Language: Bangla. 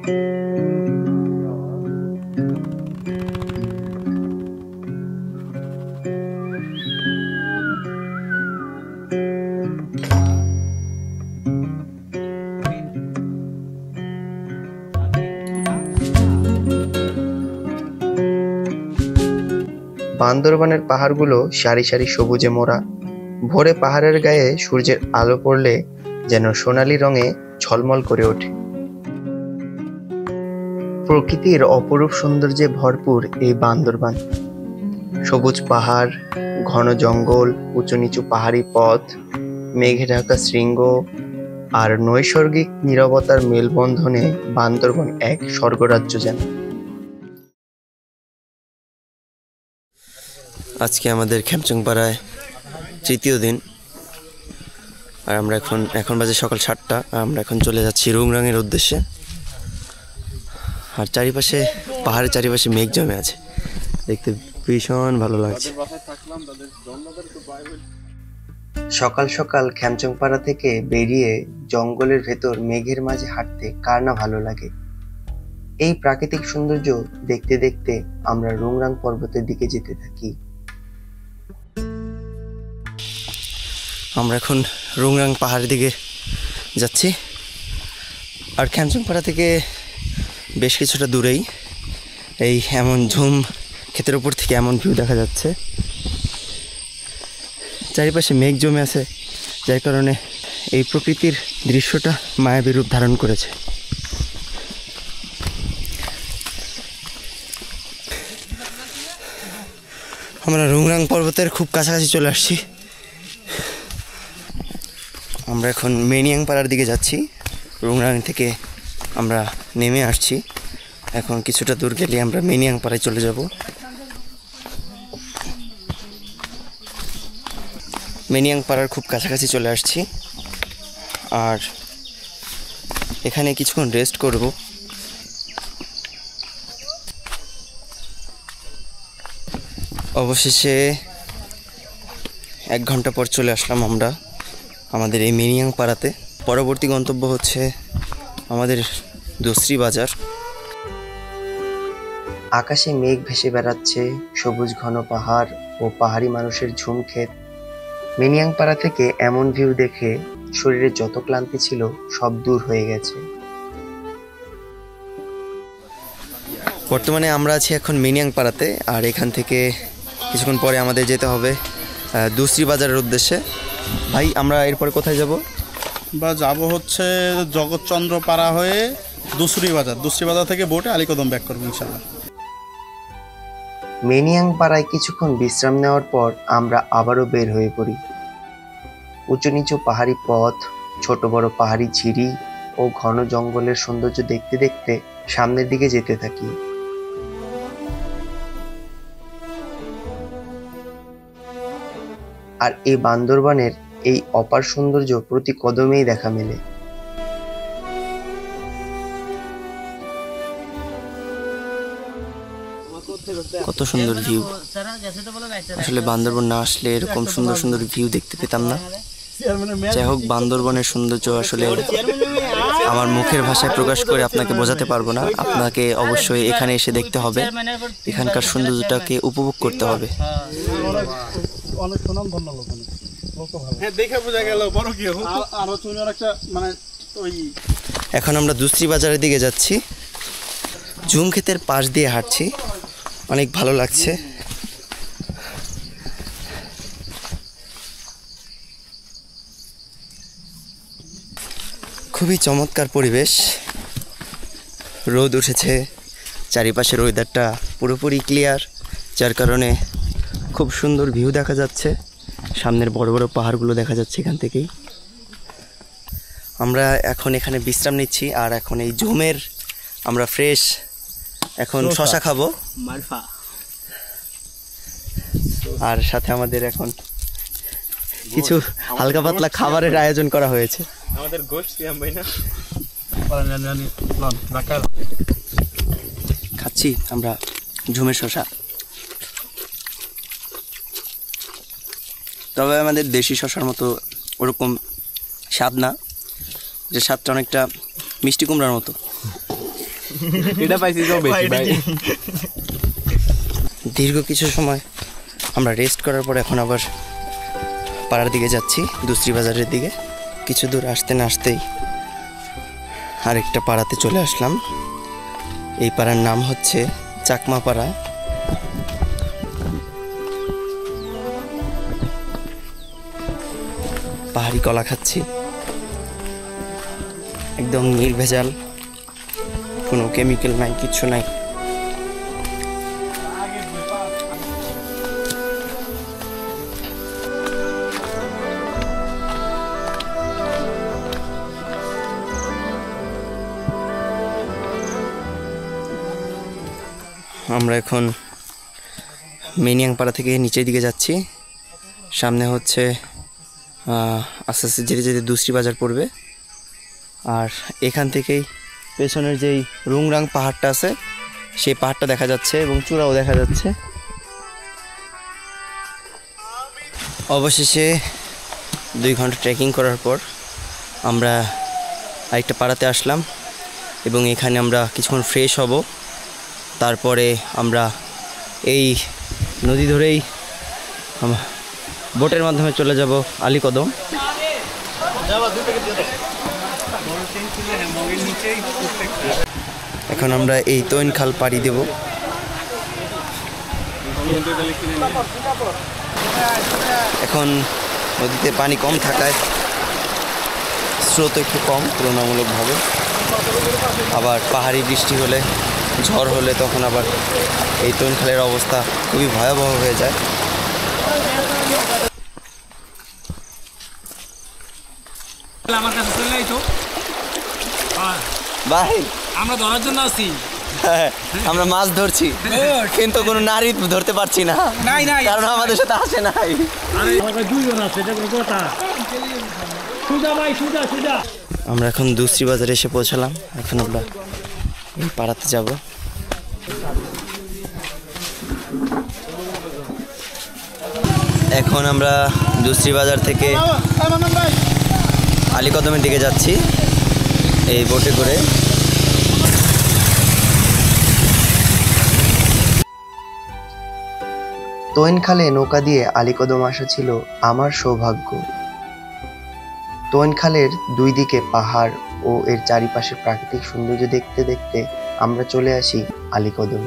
বান্দরবানের পাহাড়গুলো সারি সারি সবুজে মোড়া। ভোরে পাহাড়ের গায়ে সূর্যের আলো পড়লে যেন সোনালী রঙে ঝলমল করে ওঠে। প্রকৃতির অপরূপ সৌন্দর্যে ভরপুর এই বান্দরবান। সবুজ পাহাড়, ঘন জঙ্গল, উঁচু নিচু পাহাড়ি পথ, মেঘে ঢাকা শৃঙ্গ আর নৈসর্গিক নীরবতার মেলবন্ধনে বান্দরবান এক স্বর্গরাজ্য যেন। আজকে আমাদের খেমচংপাড়ায় তৃতীয় দিন, আর আমরা এখন বাজে সকাল 7টা। আমরা এখন চলে যাচ্ছি রুংরাংয়ের উদ্দেশ্যে। আর চারিপাশে পাহাড়ের চারিপাশে মেঘ জমে আছে, দেখতে ভীষণ ভালো লাগছে। সকাল সকাল খেমচংপাড়া থেকে বেরিয়ে জঙ্গলের ভেতর মেঘের মাঝে হাঁটতে কার না ভালো লাগে। এই প্রাকৃতিক সৌন্দর্য দেখতে দেখতে আমরা রুংরাং পর্বতের দিকে যেতে থাকি। আমরা এখন রুংরাং পাহাড়ের দিকে যাচ্ছি। আর খেমচংপাড়া থেকে বেশ কিছুটা দূরেই এই এমন ঝুম ক্ষেতের উপর থেকে এমন ভিউ দেখা যাচ্ছে। চারিপাশে মেঘ জমে আছে, যার কারণে এই প্রকৃতির দৃশ্যটা মায়াবী রূপ ধারণ করেছে। আমরা রুংরাং পর্বতের খুব কাছাকাছি চলে আসছি। আমরা এখন মেনিয়াং পাড়ার দিকে যাচ্ছি। রুংরাং থেকে আমরা নেমে আসছি। এখন কিছুটা দূর গেলে আমরা মেনিয়াং পাড়ায় চলে যাব। মেনিয়াং পাড়ার খুব কাছাকাছি চলে আসছি, আর এখানে কিছুক্ষণ রেস্ট করব। অবশেষে 1 ঘন্টা পর চলে আসলাম আমরা আমাদের এই মেনিয়াং পাড়াতে। পরবর্তী গন্তব্য হচ্ছে আমাদের দোসরি বাজার। আকাশে মেঘ ভেসে বেড়াচ্ছে, সবুজ ঘন পাহাড় ও পাহাড়ি মানুষের ঝুমক্ষেত। মেনিয়াং পাড়া থেকে এমন ভিউ দেখে শরীরে যত ক্লান্তি ছিল সব দূর হয়ে গেছে। বর্তমানে আমরা আছি এখন মেনিয়াং পাড়াতে, আর এখান থেকে কিছুক্ষণ পরে আমাদের যেতে হবে দোসরি বাজারের উদ্দেশ্যে। ভাই, আমরা এরপরে কোথায় যাব? হচ্ছে জগৎচন্দ্র পাড়া হয়ে দোসরি বাজার থেকে বোটে আলীকদম ব্যাক করবো ইনশাআল্লাহ। মেনিয়াং পাড়ায় কিছুক্ষণ বিশ্রাম নেওয়ার পর আমরা আবারও বের হয়ে পড়ি। উঁচু নিচু পাহাড়ি পথ, ছোট বড় পাহাড়ি ঝিরি ও ঘন জঙ্গলের সৌন্দর্য দেখতে দেখতে সামনের দিকে যেতে থাকি। আর এই বান্দরবানের এই অপার সৌন্দর্য প্রতি কদমেই দেখা মেলে। কত সুন্দর ভিউ! আসলে বান্দরবন না আসলে এরকম সুন্দর সুন্দর ভিউ দেখতে পেতাম না। যাই হোক, বান্দরবনের সৌন্দর্য আসলে আমার মুখের ভাষায় প্রকাশ করে আপনাকে বোঝাতে পারবো না। আপনাকে অবশ্যই এখানে এসে দেখতে হবে, এখানকার সৌন্দর্যটাকে উপভোগ করতে হবে। এখন আমরা দোসরি বাজারের দিকে যাচ্ছি। ঝুম ক্ষেতের পাশ দিয়ে হাঁটছি, অনেক ভালো লাগছে। খুবই চমৎকার পরিবেশ। রোদ উঠেছে, চারিপাশের ওয়েদারটা পুরোপুরি ক্লিয়ার, যার কারণে খুব সুন্দর ভিউ দেখা যাচ্ছে। সামনের বড় বড় পাহাড়গুলো দেখা যাচ্ছে এখান থেকেই। আমরা এখন এখানে বিশ্রাম নিচ্ছি, আর এখন এই ঝুমের আমরা ফ্রেশ এখন শশা খাবো। আর সাথে আমাদের এখন কিছু হালকা পাতলা খাবারের আয়োজন করা হয়েছে। খাচ্ছি আমরা ঝুমের শশা। তবে আমাদের দেশি শশার মতো ওরকম স্বাদ না, যে স্বাদটা অনেকটা মিষ্টি কুমড়ার মতো। এটা পাইছি তো বেশি ভাই। দীর্ঘ কিছু সময় আমরা রেস্ট করার পর এখন আবার পাড়ার দিকে যাচ্ছি, দুসরি বাজারের দিকে। কিছু দূর আসতে না আসতেই আরেকটা পাড়াতে চলে আসলাম। এই পাড়ার নাম হচ্ছে চাকমা পাড়া। পাহাড়ি কলা খাচ্ছি, একদম নির্ভেজাল, কোনো কেমিক্যাল নাই, কিচ্ছু নাই। আমরা এখন মেনিয়াংপাড়া থেকে নিচের দিকে যাচ্ছি। সামনে হচ্ছে আস্তে আস্তে যেতে যেতে দুসরি বাজার পড়বে। আর এখান থেকেই পেছনের যেই রুংরাং পাহাড়টা আছে সেই পাহাড়টা দেখা যাচ্ছে এবং চূড়াও দেখা যাচ্ছে। অবশেষে 2 ঘন্টা ট্রেকিং করার পর আমরা আরেকটা পাড়াতে আসলাম এবং এখানে আমরা কিছুক্ষণ ফ্রেশ হব। তারপরে আমরা এই নদী ধরেই বোটের মাধ্যমে চলে যাব আলীকদম। এখন আমরা এই তৈন খাল পাড়ি দেব। এখন নদীতে পানি কম থাকায় স্রোত একটু কম তুলনামূলকভাবে। আবার পাহাড়ি বৃষ্টি হলে, ঝড় হলে তখন আবার এই তৈন খালের অবস্থা খুবই ভয়াবহ হয়ে যায়। আমার কাছে চলে আইতো ভাই, আমরা ধরার জন্য আসি। আমরা মাছ ধরছি কিন্তু কোনো নারী ধরতে পারছি না, নাই নাই কারণ আমাদের সাথে আসে নাই। দুইজন আছে, এটা কোনো কথা। সুজা ভাই, সুজা সুজা। আমরা এখন দুসরি বাজারে এসে পৌঁছালাম। এখন আমরা এই পাড়াতে যাব। এখন আমরা দুসরি বাজার থেকে আলীকদমের দিকে যাচ্ছি এই বোটে করে। তৈন খালে নৌকা দিয়ে আলীকদম আসা ছিল আমার সৌভাগ্য। তৈন খালের 2 দিকে পাহাড় ও এর চারিপাশে প্রাকৃতিক সৌন্দর্য দেখতে দেখতে আমরা চলে আসি আলীকদম।